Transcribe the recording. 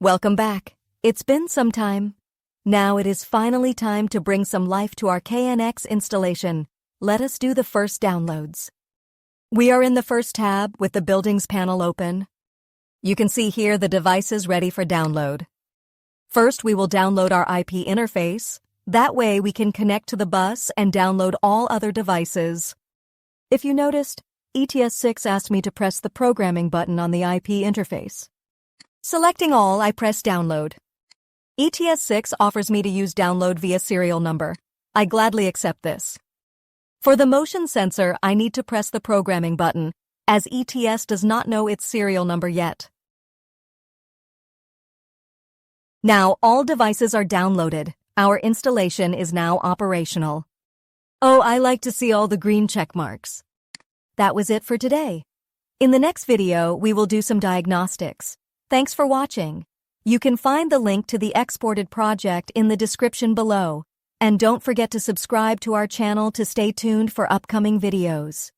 Welcome back. It's been some time. Now it is finally time to bring some life to our KNX installation. Let us do the first downloads. We are in the first tab with the Buildings panel open. You can see here the devices ready for download. First, we will download our IP interface. That way we can connect to the bus and download all other devices. If you noticed, ETS 6 asked me to press the programming button on the IP interface. Selecting all, I press download. ETS 6 offers me to use download via serial number. I gladly accept this. For the motion sensor, I need to press the programming button, as ETS does not know its serial number yet. Now all devices are downloaded. Our installation is now operational. Oh, I like to see all the green check marks. That was it for today. In the next video, we will do some diagnostics. Thanks for watching. You can find the link to the exported project in the description below. And don't forget to subscribe to our channel to stay tuned for upcoming videos.